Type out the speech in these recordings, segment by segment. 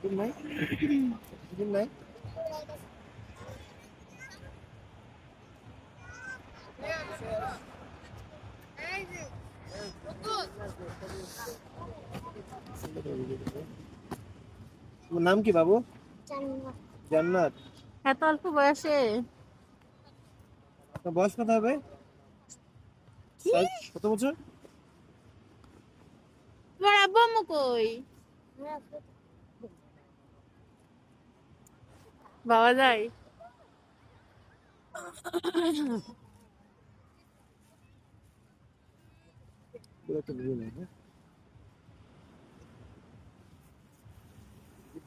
নাই নাই তোমার নাম কি বাবু? জান্নাত। জান্নাত, এত অল্প বয়সে আপনার বয়স কত হবে? কি? কত বছর? তোমার আব্বু আম্মু কই? বাবা যাই।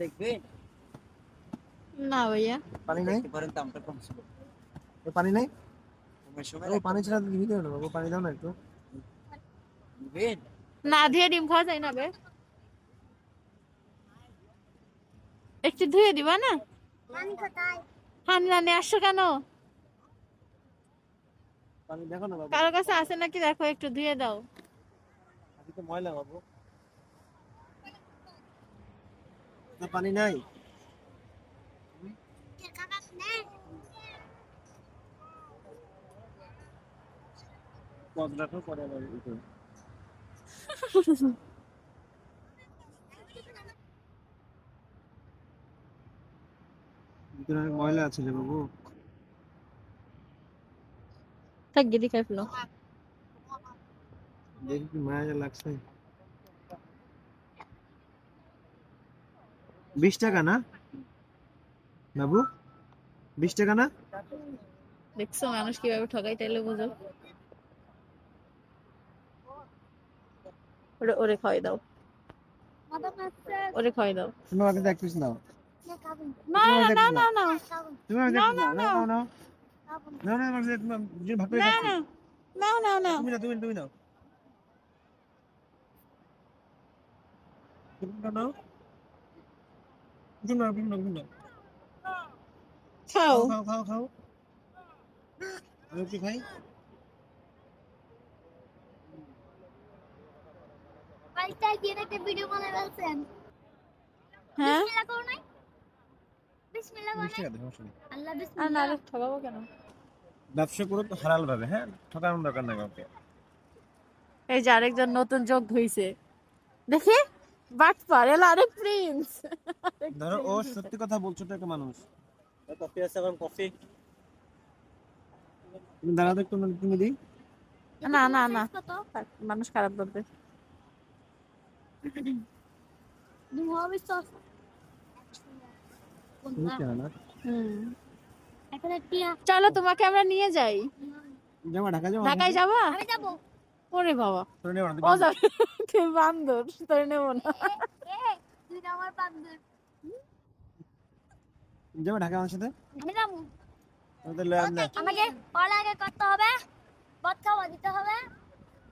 দেখবেন না ভাইয়া। পানি নাই? দেখতে পারেন দামটা কম ছিল পানি নাই? কমের সময় ও পানি ছাড়া দিবি না বাবু, পানি দাও না একটু। নেবেন। না দিয়ে ডিম খাওয়া যায় না বে। একটু ধুয়ে দিবা না? হামলা নিয়ে আসছো কেন? পানি দেখো না বাবু, কারো কাছে আছে নাকি দেখো, একটু ধুয়ে দাও। পানি তো ময়লা বাবু। না পানি নাই? কত রাখো পরে আবার ই করো। ভিতরে অনেক ময়লা আছে রে বাবু। থাক গিরি খাই ফেলো। দেখি কি মায়া লাগছে। 20 টাকা না বাবু? 20 টাকা না? দেখছো মানুষ কিভাবে ঠকাই, তাইলে বুঝো। ওরে ওরে খাওয়াই দাও, ওরে খাওয়াই দাও। তুমি আমাকে এক পিস নাও। না তুমি আমাকে এক না পিস না নাও। না তুমি আমাকে না এক পিস না নাও। না নাও নাও নাও নাও আমাকে তুমি ভাগ করে না খাচ্ছি। না না না না। তুমি না, তুমি নাও। তুমি নাও। তুমি নাও, তুমি নাও, তুমি নাও। খাও। খাও খাও খাও খাও। আমি কি খাই? বাড়িতে গিয়ে একটা ভিডিও বানাই ফেলছেন। হ্যাঁ বিসমিল্লাহ করো নাই? বিসমিল্লাহ করো 20 নাই? টাকা দে, সমস্যা নেই। আল্লাহ আর বিসমিল্লাহ। নাহলে ঠকাবো কেন? ব্যবসা করো তো হালাল ভাবে, হ্যাঁ, ঠকানোর দরকার নাই কাউকে। এই যে আরেকজন নতুন যোগ হইছে, দেখি বাটপার এলো আরেক প্রিন্স। ধরো ও সত্যি কথা বলছো তো একটা মানুষ। কফি আছে এখন কফি তুমি দাঁড়াও তো একটু, তুমি দিই। না না না, সাইজ কত? থাক, মানুষ খারাপ বলবে। দুহাবি সস। তুমি কেন না? হুম, এখন টিয়া। চলো তোমাকে আমরা নিয়ে যাই। যাবো ঢাকা, যাবো ঢাকায় যাবা? আমি যাব। ওরে বাবা, তোর নেবো না, ও যাবে। তুই বান্দর, তোর নেবো না। এ তুই না আমার বান্ধব। যাবো ঢাকা আমার সাথে। আমি যাব। আমাদের লয় আমরা। আমাকে পড়ালেখা করতে হবে, ভাত খাওয়া দিতে হবে,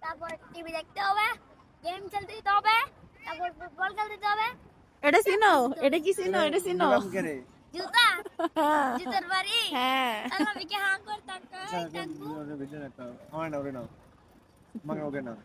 তারপর টিভি দেখতে হবে, গেম খেলতে দিতে হবে, তারপর ফুটবল খেলতে দিতে হবে। এটা চিনো? এটা কি চিনো? এটা চিনো? নাম কে রে? জুতা, জুতার বাড়ি। হ্যাঁ। তাহলে আমি কি হাঁ করে আচ্ছা, থাকবো? ভিডিও একটা আমার নাও, ওরে নাও, আমাকে ওকে নাও।